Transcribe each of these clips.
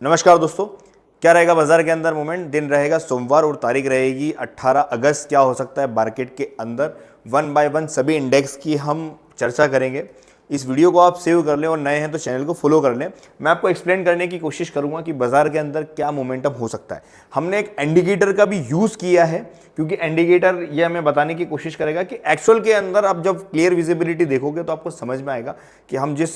नमस्कार दोस्तों, क्या रहेगा बाजार के अंदर मूवमेंट। दिन रहेगा सोमवार और तारीख रहेगी 18 अगस्त। क्या हो सकता है मार्केट के अंदर, वन बाय वन सभी इंडेक्स की हम चर्चा करेंगे। इस वीडियो को आप सेव कर लें और नए हैं तो चैनल को फॉलो कर लें। मैं आपको एक्सप्लेन करने की कोशिश करूंगा कि बाजार के अंदर क्या मोमेंटम हो सकता है। हमने एक इंडिकेटर का भी यूज़ किया है क्योंकि इंडिकेटर ये हमें बताने की कोशिश करेगा कि एक्चुअल के अंदर आप जब क्लियर विजिबिलिटी देखोगे तो आपको समझ में आएगा कि हम जिस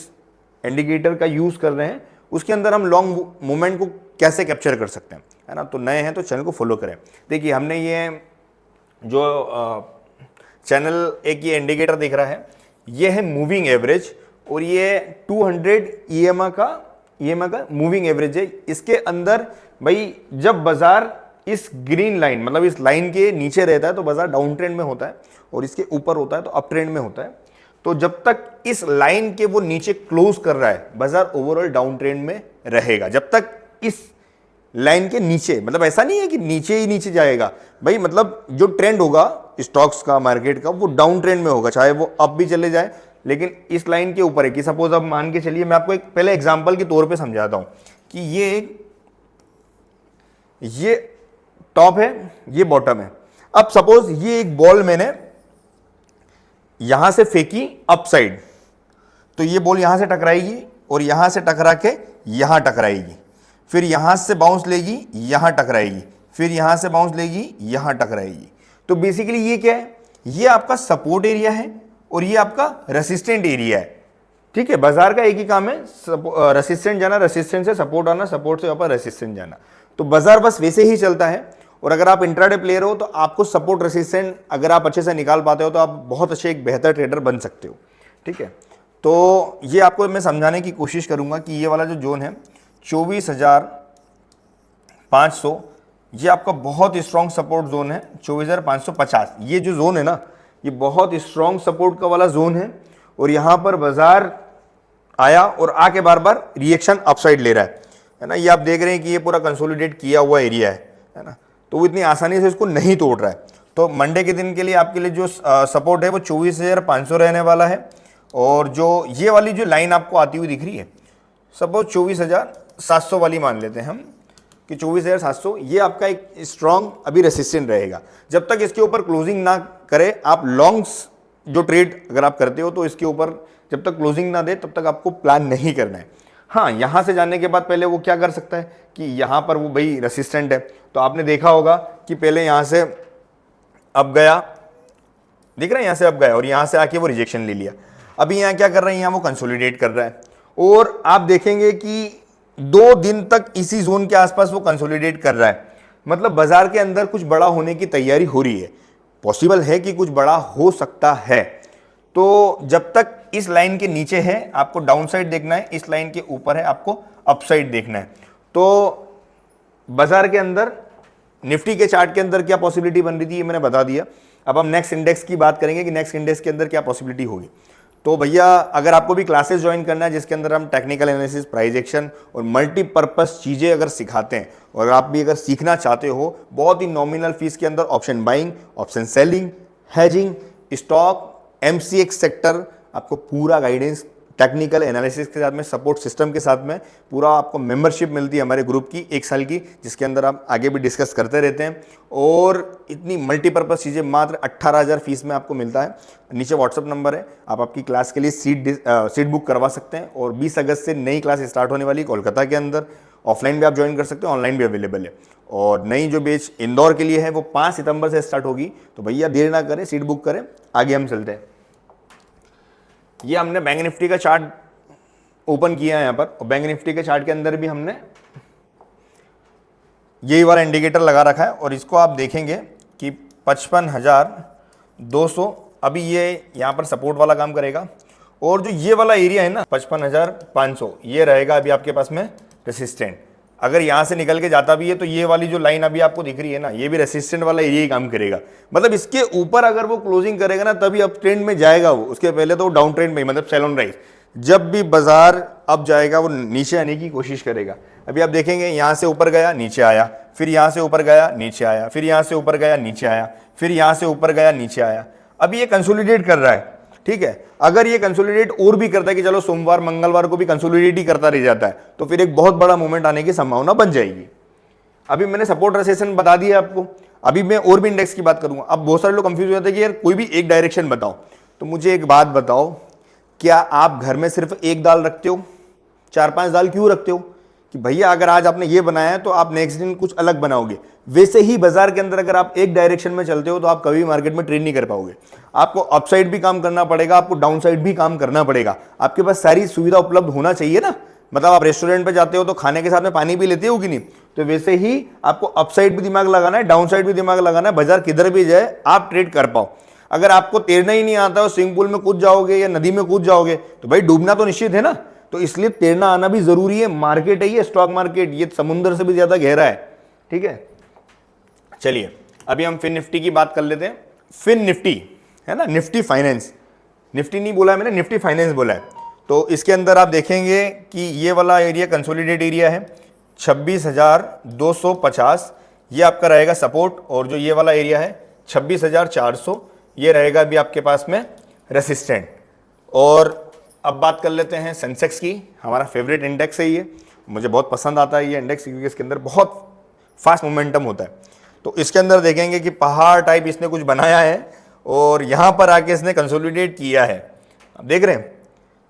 इंडिकेटर का यूज़ कर रहे हैं उसके अंदर हम लॉन्ग मूवमेंट को कैसे कैप्चर कर सकते हैं, है ना। तो नए हैं तो चैनल को फॉलो करें। देखिए हमने ये जो चैनल एक ये इंडिकेटर दिख रहा है, ये है मूविंग एवरेज और ये 200 EMA का मूविंग एवरेज है। इसके अंदर भाई जब बाजार इस ग्रीन लाइन मतलब इस लाइन के नीचे रहता है तो बाजार डाउन ट्रेंड में होता है और इसके ऊपर होता है तो अप ट्रेंड में होता है। तो जब तक इस लाइन के वो नीचे क्लोज कर रहा है बाजार ओवरऑल डाउन ट्रेंड में रहेगा। जब तक इस लाइन के नीचे, मतलब ऐसा नहीं है कि नीचे ही नीचे जाएगा भाई, मतलब जो ट्रेंड होगा स्टॉक्स का मार्केट का वो डाउन ट्रेंड में होगा, चाहे वो अप भी चले जाए लेकिन इस लाइन के ऊपर है। कि सपोज अब मान के चलिए, मैं आपको एक पहले एग्जांपल के तौर पे समझाता हूं कि ये टॉप है, ये बॉटम है। अब सपोज ये एक बॉल मैंने यहां से फेंकी अप साइड, तो ये बॉल यहां से टकराएगी और यहां से टकरा के यहां टकराएगी, फिर यहां से बाउंस लेगी, यहां टकराएगी, फिर यहां से बाउंस लेगी, यहां टकराएगी। तो बेसिकली ये क्या है, ये आपका सपोर्ट एरिया है और ये आपका रेसिस्टेंट एरिया है। ठीक है, बाजार का एक ही काम है, रेसिस्टेंट जाना, रेसिस्टेंट से सपोर्ट आना, सपोर्ट से वापस रेसिस्टेंट जाना। तो बाजार बस वैसे ही चलता है। और अगर आप इंट्राडे प्लेयर हो तो आपको सपोर्ट रेसिस्टेंट अगर आप अच्छे से निकाल पाते हो तो आप बहुत अच्छे एक बेहतर ट्रेडर बन सकते हो। ठीक है, तो ये आपको मैं समझाने की कोशिश करूंगा कि ये वाला जो जोन है 24,500, ये आपका बहुत स्ट्रॉन्ग सपोर्ट जोन है। 24,550 ये जो जोन है ना, ये बहुत स्ट्रॉन्ग सपोर्ट का वाला जोन है। और यहां पर बाजार आया और आके बार बार रिएक्शन अपसाइड ले रहा है ना। ये आप देख रहे हैं कि ये पूरा कंसोलिडेट किया हुआ एरिया है ना। तो वो इतनी आसानी से इसको नहीं तोड़ रहा है। तो मंडे के दिन के लिए आपके लिए जो सपोर्ट है वो 24,500 रहने वाला है। और जो ये वाली जो लाइन आपको आती हुई दिख रही है, सपोज 24,700 वाली मान लेते हैं हम कि 24,700, ये आपका एक स्ट्रॉन्ग अभी रेसिस्टेंट रहेगा। जब तक इसके ऊपर क्लोजिंग ना करे, आप लॉन्ग्स जो ट्रेड अगर आप करते हो तो इसके ऊपर जब तक क्लोजिंग ना दे तब तक आपको प्लान नहीं करना है। हाँ, यहां से जाने के बाद पहले वो क्या कर सकता है कि यहां पर वो भाई रेसिस्टेंट है, तो आपने देखा होगा कि पहले यहां से अप गया, दिख रहा है, यहां से अप गया और यहां से आके वो रिजेक्शन ले लिया। अभी यहां क्या कर रहा है, यहां वो कंसोलिडेट कर रहा है और आप देखेंगे कि 2 दिन तक इसी जोन के आसपास वो कंसोलिडेट कर रहा है। मतलब बाजार के अंदर कुछ बड़ा होने की तैयारी हो रही है। पॉसिबल है कि कुछ बड़ा हो सकता है। तो जब तक इस लाइन के नीचे है आपको डाउन साइड देखना है, इस लाइन के ऊपर है आपको अप साइड देखना है। तो बाजार के अंदर निफ्टी के चार्ट के अंदर क्या पॉसिबिलिटी बन रही थी ये मैंने बता दिया। अब हम नेक्स्ट इंडेक्स की बात करेंगे कि नेक्स्ट इंडेक्स के अंदर क्या पॉसिबिलिटी होगी। तो भैया अगर आपको भी क्लासेस ज्वाइन करना है जिसके अंदर हम टेक्निकल एनालिसिस, प्राइस एक्शन और मल्टीपर्पस चीज़ें अगर सिखाते हैं और आप भी अगर सीखना चाहते हो बहुत ही नॉमिनल फीस के अंदर, option buying, option selling, hedging, stock, MCX sector, आपको पूरा गाइडेंस टेक्निकल एनालिसिस के साथ में, सपोर्ट सिस्टम के साथ में पूरा आपको मेंबरशिप मिलती है हमारे ग्रुप की 1 साल की, जिसके अंदर आप आगे भी डिस्कस करते रहते हैं। और इतनी मल्टीपर्पज़ चीज़ें मात्र 18,000 फीस में आपको मिलता है। नीचे व्हाट्सअप नंबर है, आप आपकी क्लास के लिए सीट बुक करवा सकते हैं। और 20 अगस्त से नई क्लास स्टार्ट होने वाली कोलकाता के अंदर। ऑफलाइन भी आप ज्वाइन कर सकते हो, ऑनलाइन भी अवेलेबल है। और नई जो बैच इंदौर के लिए है वो 5 सितंबर से स्टार्ट होगी। तो भैया देर ना करें, सीट बुक करें, आगे हम चलते हैं। ये हमने बैंक निफ्टी का चार्ट ओपन किया है यहाँ पर, और बैंक निफ्टी के चार्ट के अंदर भी हमने यही वाला इंडिकेटर लगा रखा है। और इसको आप देखेंगे कि 55,200 अभी ये यहाँ पर सपोर्ट वाला काम करेगा। और जो ये वाला एरिया है ना 55,500, ये रहेगा अभी आपके पास में रेसिस्टेंट। अगर यहाँ से निकल के जाता भी है तो ये वाली जो लाइन अभी आपको दिख रही है ना, ये भी रेसिस्टेंट वाला एरिया ही काम करेगा। मतलब इसके ऊपर अगर वो क्लोजिंग करेगा ना तभी अप ट्रेंड में जाएगा वो, उसके पहले तो डाउन ट्रेंड में, मतलब सेल ऑन राइज। जब भी बाजार अप जाएगा वो नीचे आने की कोशिश करेगा। अभी आप देखेंगे यहाँ से ऊपर गया, नीचे आया, फिर यहाँ से ऊपर गया, नीचे आया, फिर यहाँ से ऊपर गया, नीचे आया, फिर यहाँ से ऊपर गया, नीचे आया। अभी ये कंसोलिडेट कर रहा है। ठीक है। अगर ये कंसोलिडेट और भी करता है कि चलो सोमवार मंगलवार को भी कंसोलिडेट ही करता रह जाता है, तो फिर एक बहुत बड़ा मूवमेंट आने की संभावना बन जाएगी। अभी मैंने सपोर्ट रेजिस्टेंस बता दिया आपको, अभी मैं और भी इंडेक्स की बात करूंगा। अब बहुत सारे लोग कंफ्यूज हो जाते हैं कि यार कोई भी एक डायरेक्शन बताओ, तो मुझे एक बात बताओ, क्या आप घर में सिर्फ एक दाल रखते हो? 4-5 दाल क्यों रखते हो? कि भैया अगर आज आपने ये बनाया है तो आप नेक्स्ट दिन कुछ अलग बनाओगे। वैसे ही बाजार के अंदर अगर आप एक डायरेक्शन में चलते हो तो आप कभी मार्केट में ट्रेड नहीं कर पाओगे। आपको अपसाइड भी काम करना पड़ेगा, आपको डाउन साइड भी काम करना पड़ेगा। आपके पास सारी सुविधा उपलब्ध होना चाहिए ना। मतलब आप रेस्टोरेंट पे जाते हो तो खाने के साथ में पानी भी लेते हो कि नहीं, तो वैसे ही आपको अपसाइड भी दिमाग लगाना है, डाउन साइड भी दिमाग लगाना है। बाजार किधर भी जाए आप ट्रेड कर पाओ। अगर आपको तैरना ही नहीं आता और स्विमिंग पूल में कूद जाओगे या नदी में कूद जाओगे तो भाई डूबना तो निश्चित है ना। तो इसलिए तैरना आना भी जरूरी है। मार्केट है ये स्टॉक मार्केट, ये समुद्र से भी ज्यादा गहरा है, ठीक है। चलिए अभी हम फिन निफ्टी की बात कर लेते हैं। फिन निफ्टी है ना, निफ्टी फाइनेंस, निफ्टी नहीं बोला है मैंने, निफ्टी फाइनेंस बोला है। तो इसके अंदर आप देखेंगे कि ये वाला एरिया कंसोलिडेट एरिया है 26,250, ये आपका रहेगा सपोर्ट, और जो ये वाला एरिया है 26,400, ये रहेगा अभी आपके पास में रेसिस्टेंट। और अब बात कर लेते हैं सेंसेक्स की, हमारा फेवरेट इंडेक्स है ये, मुझे बहुत पसंद आता है ये इंडेक्स क्योंकि इसके अंदर बहुत फास्ट मोमेंटम होता है। तो इसके अंदर देखेंगे कि पहाड़ टाइप इसने कुछ बनाया है और यहाँ पर आके इसने कंसोलिडेट किया है, आप देख रहे हैं।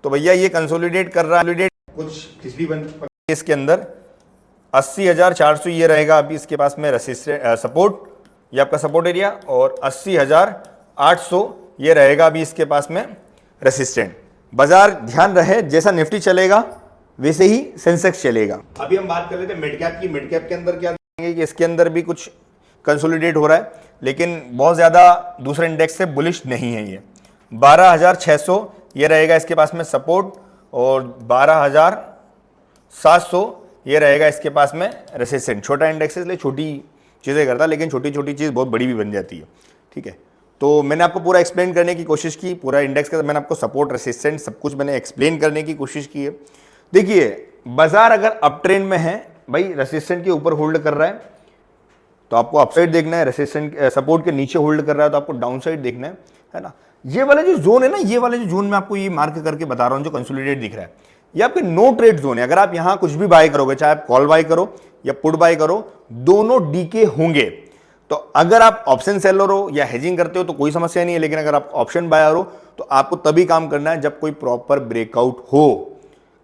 तो भैया ये कंसोलिडेट कर रहा है, कुछ खिचड़ी बन इसके अंदर 80,400 ये रहेगा अभी इसके पास में रेसिस्टेंट सपोर्ट, ये आपका सपोर्ट एरिया, और 80,800 ये रहेगा अभी इसके पास में रेसिस्टेंट। बाजार ध्यान रहे जैसा निफ्टी चलेगा वैसे ही सेंसेक्स चलेगा। अभी हम बात कर लेते हैं मिड कैप की। मिड कैप के अंदर क्या देखेंगे कि इसके अंदर भी कुछ कंसोलिडेट हो रहा है, लेकिन बहुत ज़्यादा दूसरे इंडेक्स से बुलिश नहीं है ये। 12,600 ये रहेगा इसके पास में सपोर्ट, और 12,700 ये रहेगा इसके पास में रेसिस्टेंट। छोटा इंडेक्स है इसलिए छोटी चीज़ें करता है, लेकिन छोटी छोटी चीज़ बहुत बड़ी भी बन जाती है, ठीक है। तो मैंने आपको पूरा एक्सप्लेन करने की कोशिश की, पूरा इंडेक्स का मैंने आपको सपोर्ट रेसिस्टेंट सब कुछ मैंने एक्सप्लेन करने की कोशिश की है। देखिए बाजार अगर अप ट्रेंड में है, भाई रेसिस्टेंट के ऊपर होल्ड कर रहा है तो आपको अपसाइड देखना है, रेसिस्टेंट सपोर्ट के नीचे होल्ड कर रहा है तो आपको डाउन साइड देखना है ना। ये वाला जो जोन है ना, ये वाले जो जोन में आपको ये मार्क करके बता रहा हूँ जो कंसोलिडेट दिख रहा है, ये आपके नो ट्रेड जोन है। अगर आप यहाँ कुछ भी बाय करोगे, चाहे आप कॉल बाय करो या पुट बाय करो, दोनों डीके होंगे। तो अगर आप ऑप्शन सेलर हो या हेजिंग करते हो तो कोई समस्या नहीं है, लेकिन अगर आप ऑप्शन बायर हो तो आपको तभी काम करना है जब कोई प्रॉपर ब्रेकआउट हो,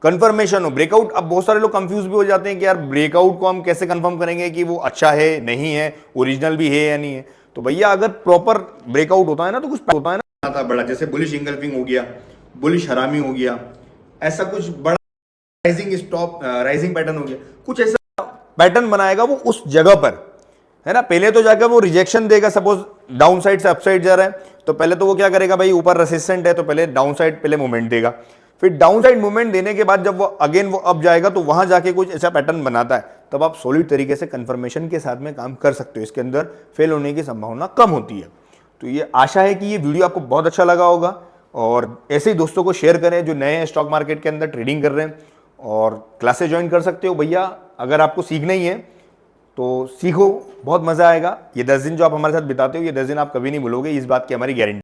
कंफर्मेशन हो। ब्रेकआउट, अब बहुत सारे लोग कंफ्यूज भी हो जाते हैं कि यार ब्रेकआउट को हम कैसे कंफर्म करेंगे कि वो अच्छा है नहीं है, ओरिजिनल भी है या नहीं है। तो भैया अगर प्रॉपर ब्रेकआउट होता है ना तो कुछ होता है ना आता बड़ा, जैसे बुलिश इंगल्फिंग हो गया, बुलिश हरामी हो गया, ऐसा कुछ बड़ा राइजिंग स्टॉप राइजिंग पैटर्न हो गया, कुछ ऐसा पैटर्न बनाएगा वो उस जगह पर, है ना। पहले तो जाकर वो रिजेक्शन देगा, सपोज डाउन साइड से अपसाइड जा रहा है तो पहले तो वो क्या करेगा, भाई ऊपर रेसिस्टेंट है तो पहले डाउन साइड पहले मूवमेंट देगा, फिर डाउन साइड मूवमेंट देने के बाद जब वो अगेन वो अप जाएगा तो वहां जाके कुछ ऐसा पैटर्न बनाता है, तब आप सॉलिड तरीके से कंफर्मेशन के साथ में काम कर सकते हो। इसके अंदर फेल होने की संभावना कम होती है। तो ये आशा है कि ये वीडियो आपको बहुत अच्छा लगा होगा, और ऐसे ही दोस्तों को शेयर करें जो नए स्टॉक मार्केट के अंदर ट्रेडिंग कर रहे हैं, और क्लासेस ज्वाइन कर सकते हो भैया। अगर आपको सीखना ही है तो सीखो, बहुत मजा आएगा। ये 10 दिन जो आप हमारे साथ बिताते हो, ये 10 दिन आप कभी नहीं भूलोगे, इस बात की हमारी गारंटी।